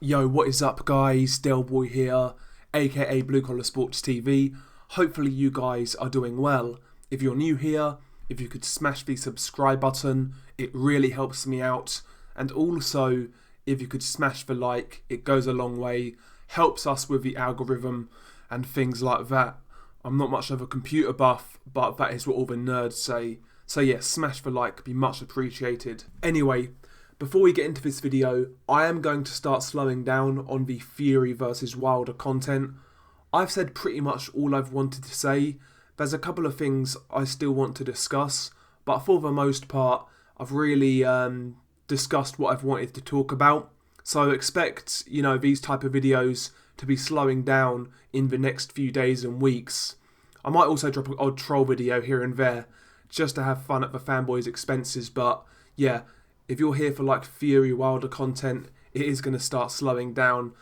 Yo, what is up guys, Delboy here, aka Blue Collar Sports TV. Hopefully you guys are doing well. If you're new here, if you could smash the subscribe button, it really helps me out. And also, if you could smash the like, it goes a long way, helps us with the algorithm and things like that. I'm not much of a computer buff, but that is what all the nerds say. So yeah, smash the like, be much appreciated. Anyway, before we get into this video, I am going to start slowing down on the Fury versus Wilder content. I've said pretty much all I've wanted to say. There's a couple of things I still want to discuss, but for the most part, I've really discussed what I've wanted to talk about. So expect, these type of videos to be slowing down in the next few days and weeks. I might also drop an odd troll video here and there, just to have fun at the fanboys' expenses, but yeah, if you're here for like Fury Wilder content, it is going to start slowing down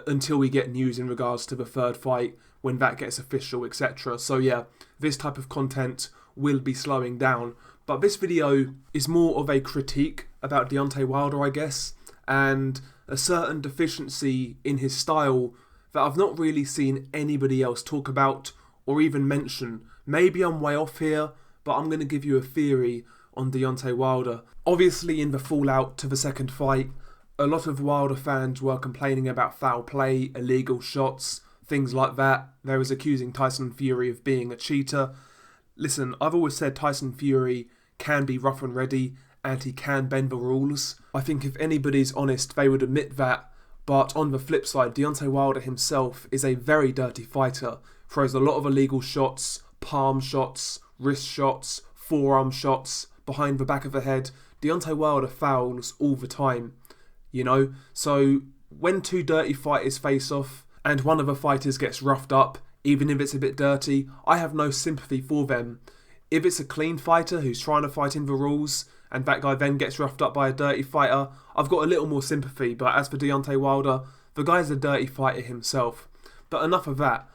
until we get news in regards to the third fight, when that gets official, etc. So yeah, this type of content will be slowing down. But this video is more of a critique about Deontay Wilder, I guess, and a certain deficiency in his style that I've not really seen anybody else talk about or even mention. Maybe I'm way off here, but I'm going to give you a theory on Deontay Wilder. Obviously, in the fallout to the second fight, a lot of Wilder fans were complaining about foul play, illegal shots, things like that. They was accusing Tyson Fury of being a cheater. Listen, I've always said Tyson Fury can be rough and ready and he can bend the rules. I think if anybody's honest, they would admit that. But on the flip side, Deontay Wilder himself is a very dirty fighter. Throws a lot of illegal shots, palm shots, wrist shots, forearm shots, behind the back of the head. Deontay Wilder fouls all the time, So when two dirty fighters face off and one of the fighters gets roughed up, even if it's a bit dirty, I have no sympathy for them. If it's a clean fighter who's trying to fight in the rules and that guy then gets roughed up by a dirty fighter, I've got a little more sympathy. But as for Deontay Wilder, the guy's a dirty fighter himself. But enough of that.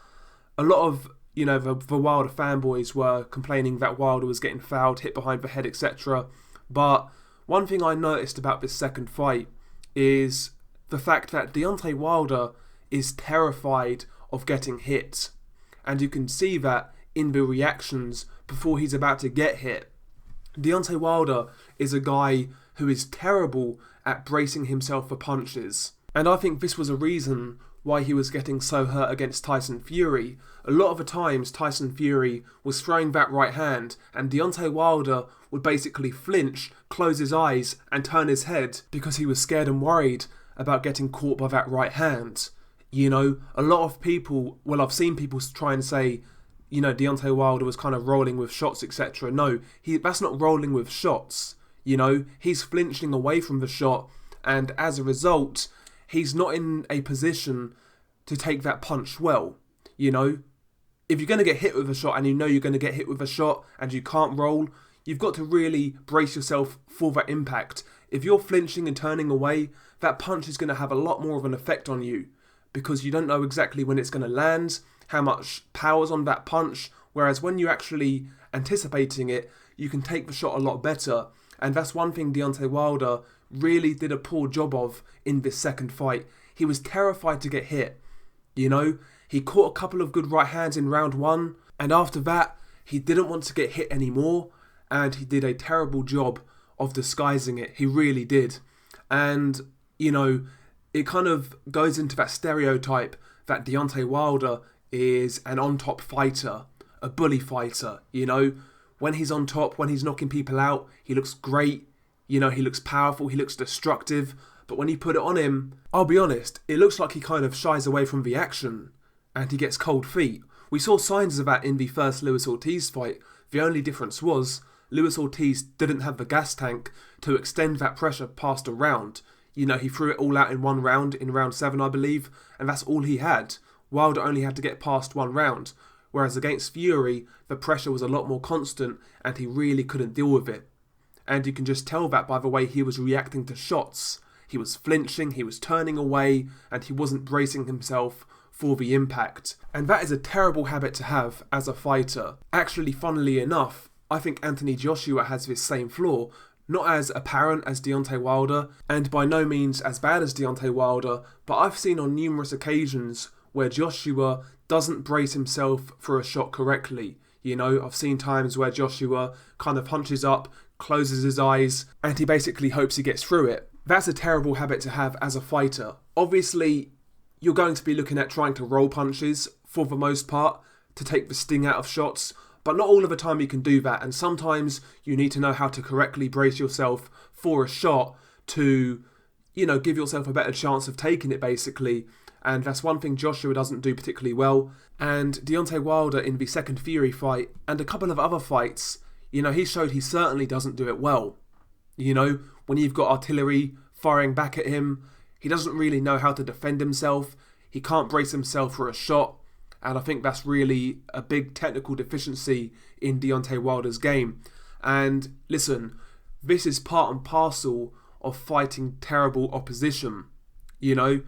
A lot of the Wilder fanboys were complaining that Wilder was getting fouled, hit behind the head, etc. But one thing I noticed about this second fight is the fact that Deontay Wilder is terrified of getting hit. And you can see that in the reactions before he's about to get hit. Deontay Wilder is a guy who is terrible at bracing himself for punches. And I think this was a reason why he was getting so hurt against Tyson Fury. A lot of the times Tyson Fury was throwing that right hand and Deontay Wilder would basically flinch, close his eyes and turn his head because he was scared and worried about getting caught by that right hand. A lot of people, I've seen people try and say, Deontay Wilder was kind of rolling with shots, etc. No, that's not rolling with shots. He's flinching away from the shot and as a result, he's not in a position to take that punch well. If you're going to get hit with a shot and you're going to get hit with a shot and you can't roll, you've got to really brace yourself for that impact. If you're flinching and turning away, that punch is going to have a lot more of an effect on you because you don't know exactly when it's going to land, how much power's on that punch, whereas when you're actually anticipating it, you can take the shot a lot better. And that's one thing Deontay Wilder really did a poor job of in this second fight. He was terrified to get hit. He caught a couple of good right hands in round one, and after that, he didn't want to get hit anymore, and he did a terrible job of disguising it. He really did. And, it kind of goes into that stereotype that Deontay Wilder is an on-top fighter, a bully fighter, When he's on top, when he's knocking people out, he looks great. He looks powerful, he looks destructive, but when you put it on him, I'll be honest, it looks like he kind of shies away from the action, and he gets cold feet. We saw signs of that in the first Lewis Ortiz fight. The only difference was, Lewis Ortiz didn't have the gas tank to extend that pressure past a round. He threw it all out in one round, in round 7 I believe, and that's all he had. Wilder only had to get past one round, whereas against Fury, the pressure was a lot more constant, and he really couldn't deal with it. And you can just tell that by the way he was reacting to shots. He was flinching, he was turning away, and he wasn't bracing himself for the impact. And that is a terrible habit to have as a fighter. Actually, funnily enough, I think Anthony Joshua has this same flaw. Not as apparent as Deontay Wilder, and by no means as bad as Deontay Wilder, but I've seen on numerous occasions where Joshua doesn't brace himself for a shot correctly. You know, I've seen times where Joshua kind of hunches up, closes his eyes, and he basically hopes he gets through it. That's a terrible habit to have as a fighter. Obviously, you're going to be looking at trying to roll punches for the most part to take the sting out of shots, but not all of the time you can do that, and sometimes you need to know how to correctly brace yourself for a shot to, you know, give yourself a better chance of taking it basically. And that's one thing Joshua doesn't do particularly well. And Deontay Wilder in the second Fury fight and a couple of other fights, you know, he showed he certainly doesn't do it well. You know, when you've got artillery firing back at him, he doesn't really know how to defend himself. He can't brace himself for a shot. And I think that's really a big technical deficiency in Deontay Wilder's game. And listen, this is part and parcel of fighting terrible opposition. You know,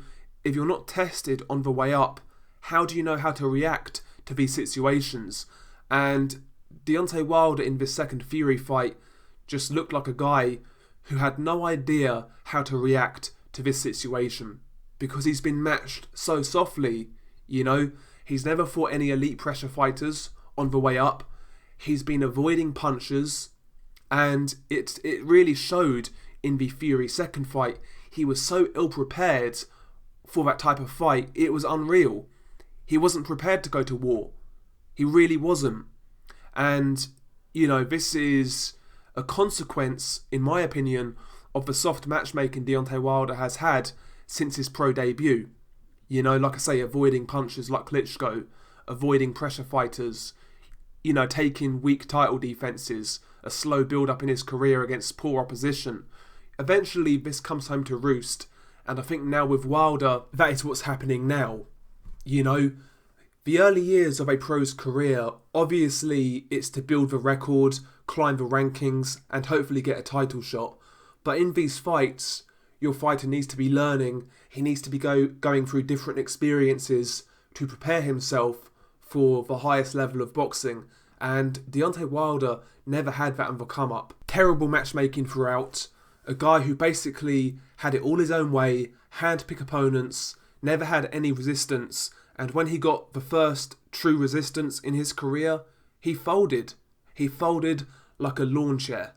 if you're not tested on the way up, how do you know how to react to these situations? And Deontay Wilder in this second Fury fight just looked like a guy who had no idea how to react to this situation because he's been matched so softly, you know. He's never fought any elite pressure fighters on the way up. He's been avoiding punches, and it really showed in the Fury second fight. He was so ill-prepared for that type of fight, it was unreal. He wasn't prepared to go to war. He really wasn't. And, you know, this is a consequence, in my opinion, of the soft matchmaking Deontay Wilder has had since his pro debut. You know, like I say, avoiding punches like Klitschko, avoiding pressure fighters, you know, taking weak title defences, a slow build-up in his career against poor opposition. Eventually, this comes home to roost, and I think now with Wilder, that is what's happening now. You know, the early years of a pro's career, obviously it's to build the record, climb the rankings, and hopefully get a title shot. But in these fights, your fighter needs to be learning. He needs to be going through different experiences to prepare himself for the highest level of boxing. And Deontay Wilder never had that on the come-up. Terrible matchmaking throughout. A guy who basically had it all his own way, hand-pick opponents, never had any resistance. And when he got the first true resistance in his career, he folded. He folded like a lawn chair.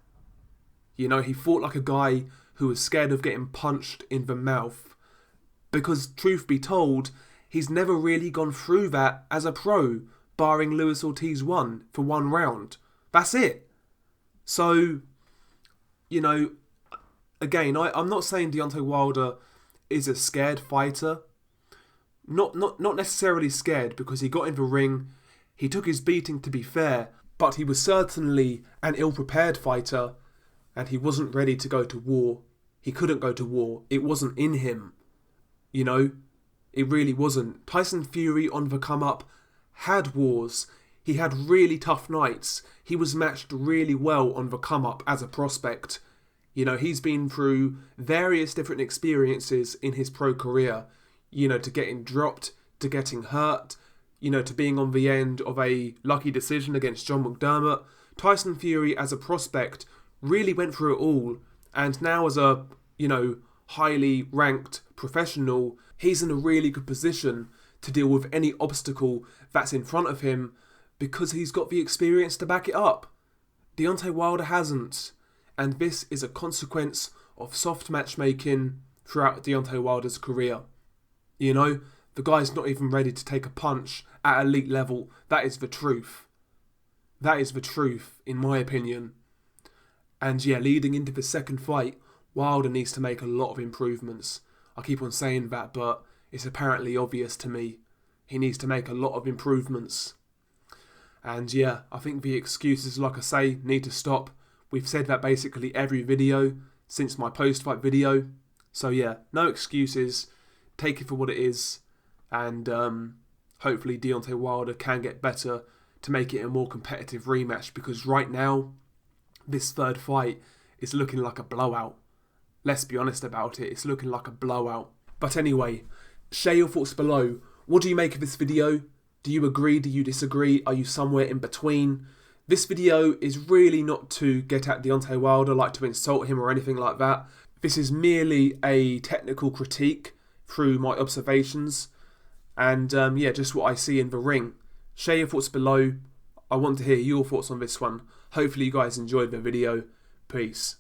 You know, he fought like a guy who was scared of getting punched in the mouth. Because, truth be told, he's never really gone through that as a pro, barring Luis Ortiz won for one round. That's it. So, you know, again, I'm not saying Deontay Wilder is a scared fighter. Not necessarily scared, because he got in the ring, he took his beating to be fair, but he was certainly an ill-prepared fighter, and he wasn't ready to go to war. He couldn't go to war. It wasn't in him. You know, it really wasn't. Tyson Fury on the come-up had wars. He had really tough nights. He was matched really well on the come-up as a prospect. You know, he's been through various different experiences in his pro career. You know, to getting dropped, to getting hurt, you know, to being on the end of a lucky decision against John McDermott. Tyson Fury as a prospect really went through it all. And now as a, you know, highly ranked professional, he's in a really good position to deal with any obstacle that's in front of him because he's got the experience to back it up. Deontay Wilder hasn't. And this is a consequence of soft matchmaking throughout Deontay Wilder's career. You know, the guy's not even ready to take a punch at elite level. That is the truth. That is the truth, in my opinion. And yeah, leading into the second fight, Wilder needs to make a lot of improvements. I keep on saying that, but it's apparently obvious to me. He needs to make a lot of improvements. And yeah, I think the excuses, like I say, need to stop. We've said that basically every video since my post-fight video. So yeah, no excuses. Take it for what it is. And hopefully Deontay Wilder can get better to make it a more competitive rematch. Because right now, this third fight is looking like a blowout. Let's be honest about it. It's looking like a blowout. But anyway, share your thoughts below. What do you make of this video? Do you agree? Do you disagree? Are you somewhere in between? This video is really not to get at Deontay Wilder, like to insult him or anything like that. This is merely a technical critique through my observations and yeah, just what I see in the ring. Share your thoughts below. I want to hear your thoughts on this one. Hopefully you guys enjoyed the video. Peace.